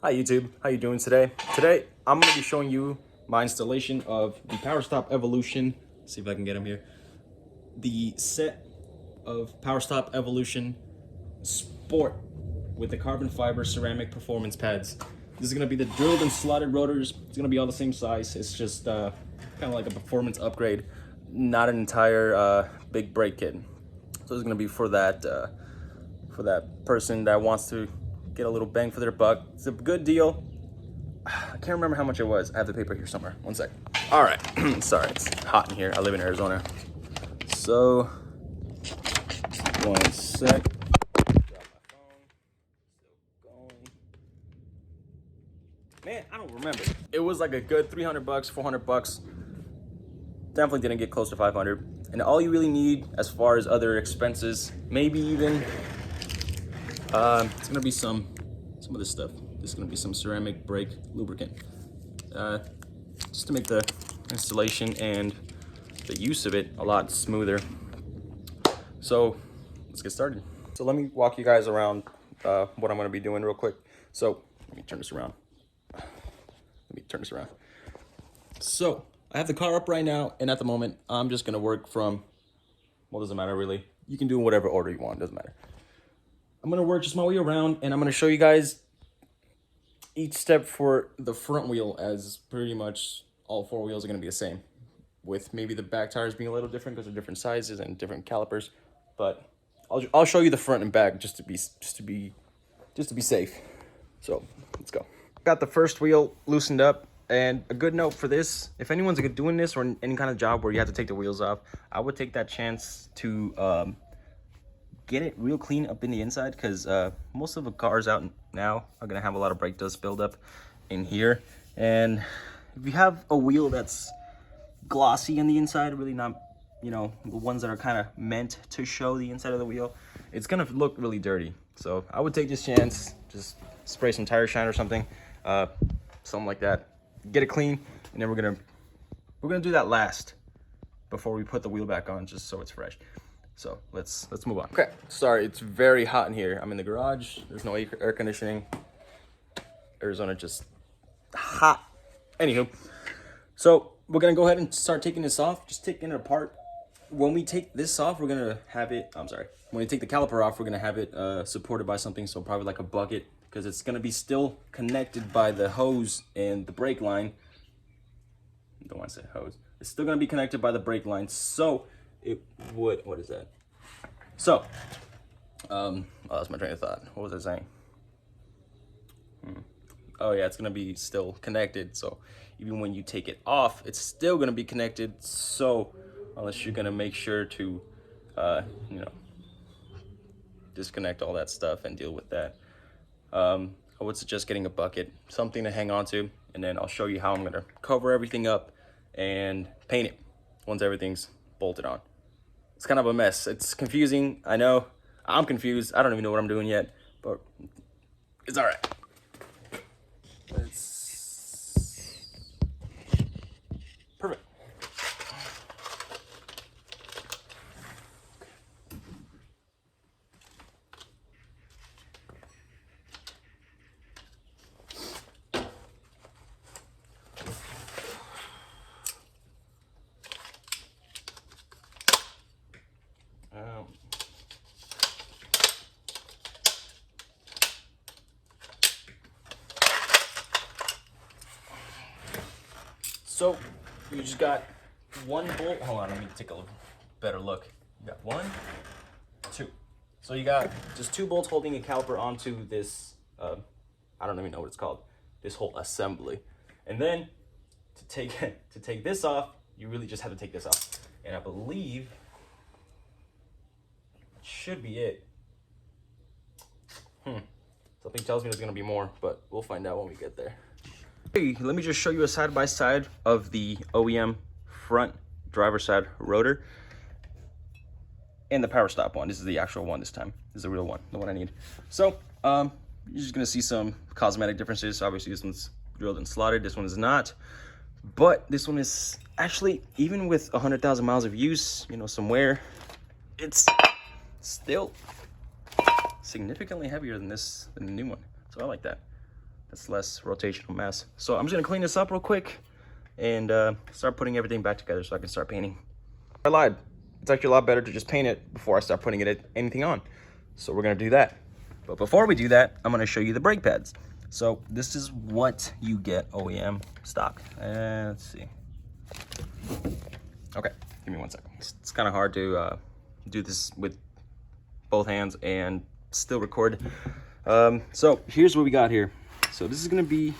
Hi YouTube, how you doing today? Today I'm going to be showing you my installation of the PowerStop Evolution. Let's see if I can get him here. The set of PowerStop Evolution Sport with the carbon fiber ceramic performance pads. This is going to be the drilled and slotted rotors. It's going to be all the same size. It's just kind of like a performance upgrade, not an entire big brake kit. So it's going to be for that person that wants to get a little bang for their buck. It's a good deal. I can't remember how much it was. I have the paper here somewhere. One sec. All right. Sorry, it's hot in here. I live in Arizona. So, one sec. Drop my phone. Still going. Man, I don't remember. It was like a good 300 bucks, 400 bucks. Definitely didn't get close to 500. And all you really need as far as other expenses, maybe even it's gonna be some of this stuff. This is gonna be some ceramic brake lubricant, just to make the installation and the use of it a lot smoother. So let's get started. So let me walk you guys around what I'm gonna be doing real quick. So let me turn this around. So I have the car up right now, and at the moment I'm just gonna work from, well, doesn't matter really. You can do whatever order you want, doesn't matter. I'm gonna work just my way around, and I'm gonna show you guys each step for the front wheel, as pretty much all four wheels are gonna be the same, with maybe the back tires being a little different because they're different sizes and different calipers. But I'll show you the front and back just to be safe. So let's go. Got the first wheel loosened up, and a good note for this: if anyone's doing this or any kind of job where you have to take the wheels off, I would take that chance to get it real clean up in the inside, because most of the cars out now are gonna have a lot of brake dust buildup in here. And if you have a wheel that's glossy on the inside, really not, the ones that are kind of meant to show the inside of the wheel, it's gonna look really dirty. So I would take this chance, just spray some tire shine or something like that, get it clean, and then we're gonna do that last before we put the wheel back on, just so it's fresh. So let's move on. Okay, sorry, it's very hot in here. I'm in the garage. There's no air conditioning. Arizona just hot. Anywho, so we're gonna go ahead and start taking this off. Just taking it apart. When we take this off, we're gonna have it. When we take the caliper off, we're gonna have it supported by something. So probably like a bucket, because it's gonna be still connected by the hose and the brake line. I don't want to say hose. It's still gonna be connected by the brake line. So it would, what is that? So, oh, that's my train of thought. What was I saying? Oh yeah, it's gonna be still connected. So even when you take it off, it's still gonna be connected. So unless you're gonna make sure to, disconnect all that stuff and deal with that, I would suggest getting a bucket, something to hang on to, and then I'll show you how I'm gonna cover everything up and paint it once everything's bolted on. It's kind of a mess. It's confusing. I know. I'm confused. I don't even know what I'm doing yet, but it's all right. It's perfect. So you just got one bolt. Hold on, let me take a better look. You got 1, 2. So you got just 2 bolts holding a caliper onto this, I don't even know what it's called, this whole assembly. And then to take this off, you really just have to take this off. And I believe it should be it. Something tells me there's gonna be more, but we'll find out when we get there. Hey, let me just show you a side-by-side of the OEM front driver's side rotor and the PowerStop one. This is the actual one this time. This is the real one, the one I need. So, you're just gonna see some cosmetic differences. Obviously, this one's drilled and slotted. This one is not. But this one is actually, even with 100,000 miles of use, some wear, it's still significantly heavier than the new one. So I like that. That's less rotational mass. So I'm just gonna clean this up real quick and start putting everything back together so I can start painting. I lied. It's actually a lot better to just paint it before I start putting anything on. So we're gonna do that. But before we do that, I'm gonna show you the brake pads. So this is what you get OEM stock. Let's see. Okay, give me 1 second. It's kind of hard to do this with both hands and still record. So here's what we got here. So this is gonna be,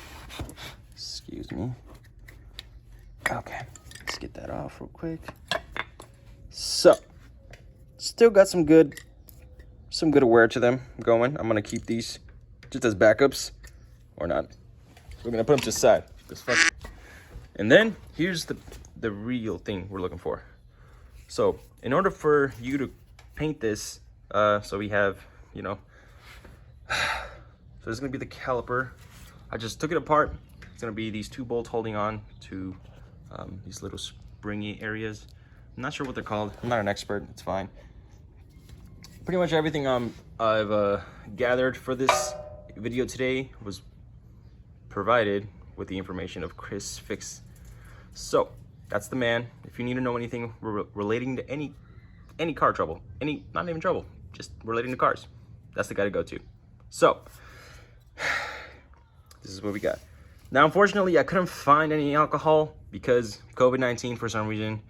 excuse me. Okay, let's get that off real quick. So, still got some good wear to them going. I'm gonna keep these just as backups, or not. We're gonna put them to the side. And then here's the real thing we're looking for. So, in order for you to paint this, so we have, you know, so this is gonna be the caliper. I just took it apart. It's gonna be these 2 bolts holding on to these little springy areas. I'm not sure what they're called. I'm not an expert. It's fine. Pretty much everything I've gathered for this video today was provided with the information of Chris Fix. So that's the man. If you need to know anything relating to any car trouble, not even trouble, just relating to cars, that's the guy to go to. So this is what we got. Now, unfortunately, I couldn't find any alcohol because COVID-19 for some reason.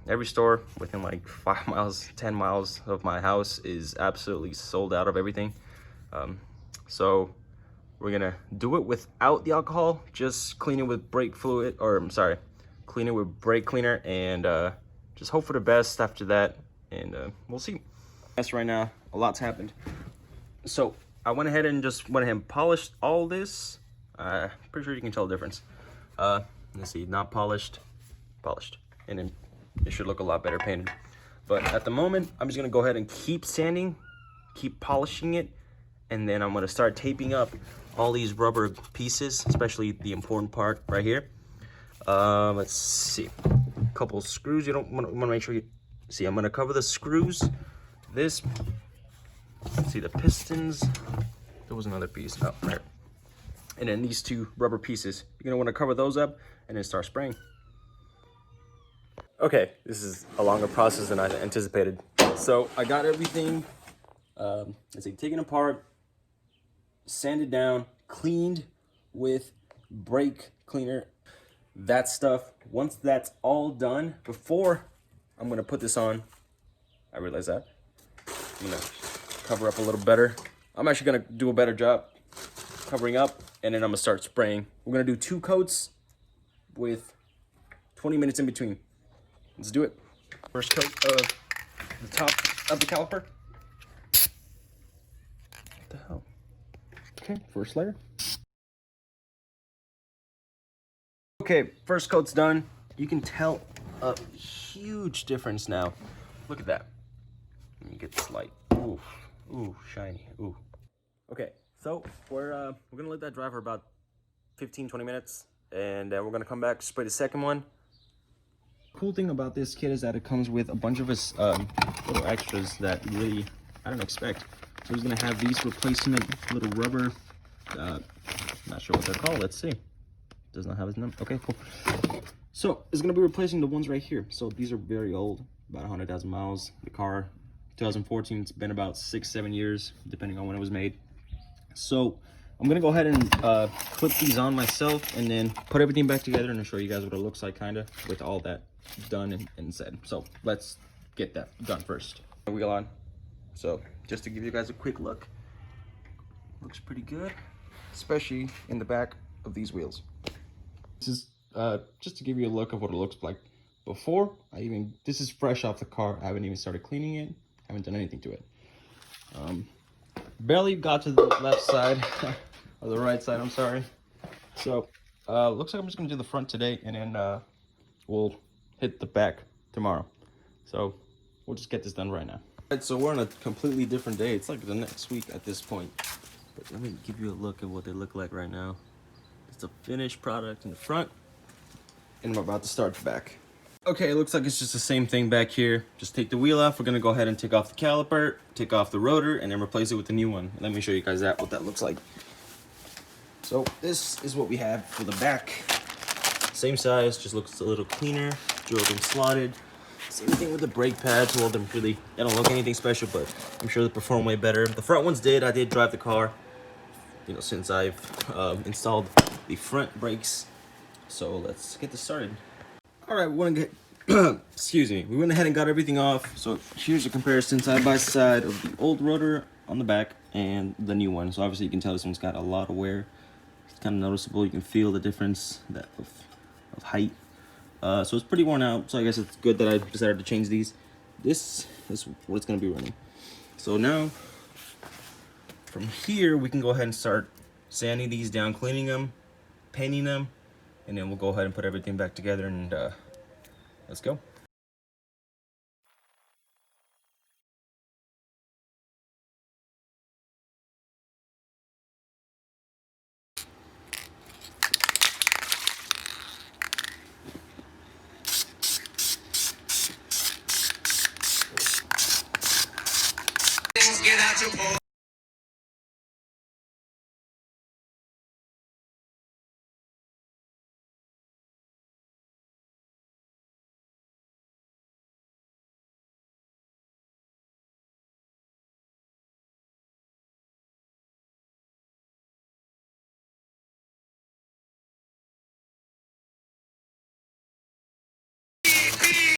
Every store within like 5 miles, 10 miles of my house is absolutely sold out of everything. So we're gonna do it without the alcohol, just clean it with brake fluid, or I'm sorry, clean it with brake cleaner, and just hope for the best after that, and we'll see. Yes, right now, a lot's happened. So I went ahead and polished all this. Pretty sure you can tell the difference. Let's see, not polished, polished, and then it should look a lot better painted. But at the moment, I'm just gonna go ahead and keep sanding, keep polishing it, and then I'm gonna start taping up all these rubber pieces, especially the important part right here. Let's see, a couple screws. You don't want to make sure you see. I'm gonna cover the screws. This, see the pistons. There was another piece. Oh, right. And then these 2 rubber pieces. You're gonna want to cover those up and then start spraying. Okay, this is a longer process than I anticipated. So I got everything, let's see, taken apart, sanded down, cleaned with brake cleaner, that stuff. Once that's all done, before I'm gonna put this on, I realize that, I'm gonna cover up a little better. I'm actually gonna do a better job covering up, and then I'm gonna start spraying. We're gonna do 2 coats with 20 minutes in between. Let's do it. First coat of the top of the caliper. What the hell? Okay, first layer. Okay, first coat's done. You can tell a huge difference now. Look at that. Let me get this light. Ooh, ooh, shiny. Ooh. Okay, so we're gonna let that dry for about 15-20 minutes, and we're gonna come back, spray the second one. Cool thing about this kit is that it comes with a bunch of little extras that really I don't expect. So he's gonna have these replacement little rubber, not sure what they're called. Let's see. Does not have his number. Okay, cool. So it's gonna be replacing the ones right here. So these are very old, about 100,000 miles. The car, 2014. It's been about 6-7 years, depending on when it was made. So I'm gonna go ahead and clip these on myself, and then put everything back together, and I'll show you guys what it looks like, kind of, with all that done and said. So let's get that done first. Wheel on. So just to give you guys a quick look, looks pretty good, especially in the back of these wheels. This is just to give you a look of what it looks like before. This is fresh off the car. I haven't even started cleaning it. Haven't done anything to it. Barely got to the left side or the right side, I'm sorry. So looks like I'm just gonna do the front today, and then we'll hit the back tomorrow. So we'll just get this done right now. All right, so we're on a completely different day. It's like the next week at this point. But let me give you a look at what they look like right now. It's a finished product in the front, and I'm about to start the back. Okay, it looks like it's just the same thing back here. Just take the wheel off. We're gonna go ahead and take off the caliper, take off the rotor, and then replace it with the new one. Let me show you guys what that looks like. So this is what we have for the back. Same size, just looks a little cleaner, drilled and slotted. Same thing with the brake pads. Well, they don't look anything special, but I'm sure they perform way better. The front ones did. I did drive the car, you know, since I've installed the front brakes. So let's get this started. All right, we went excuse me. We went ahead and got everything off. So here's a comparison side by side of the old rotor on the back and the new one. So obviously you can tell this one's got a lot of wear. It's kind of noticeable. You can feel the difference of height. So it's pretty worn out. So I guess it's good that I decided to change these. This is what it's going to be running. So now from here we can go ahead and start sanding these down, cleaning them, painting them, and then we'll go ahead and put everything back together and let's go. Get out your boy.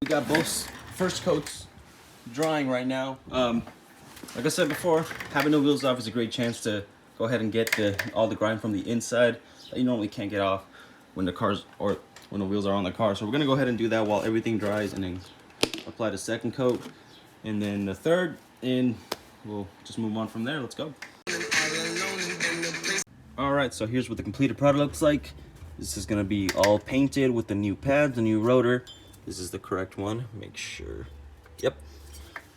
We got both first coats drying right now. Like I said before, having the wheels off is a great chance to go ahead and get all the grime from the inside that you normally can't get off when the wheels are on the car. So we're gonna go ahead and do that while everything dries, and then apply the second coat and then the third, and we'll just move on from there. Let's go. All right, so here's what the completed product looks like. This is gonna be all painted with the new pads, the new rotor. This is the correct one. Make sure. Yep.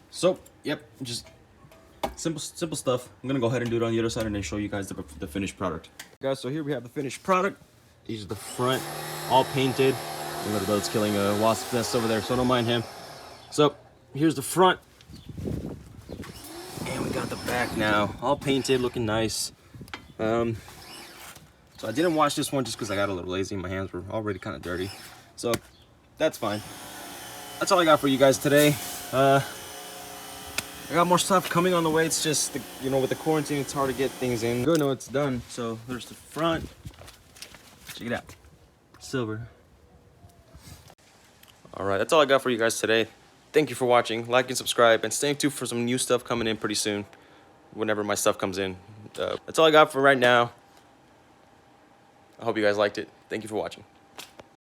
So, yep, just simple stuff. I'm gonna go ahead and do it on the other side and then show you guys the finished product. Guys, so here we have the finished product. These are the front, all painted. A little bird's killing a wasp nest over there, so don't mind him. So here's the front, and we got the back now, all painted, looking nice. So I didn't wash this one just because I got a little lazy. My hands were already kind of dirty, so that's fine. That's all I got for you guys today. I got more stuff coming on the way. It's just, you know, with the quarantine, it's hard to get things in. Good, no, it's done. So there's the front. Check it out. Silver. All right, that's all I got for you guys today. Thank you for watching. Like and subscribe, and stay tuned for some new stuff coming in pretty soon. Whenever my stuff comes in. That's all I got for right now. I hope you guys liked it. Thank you for watching.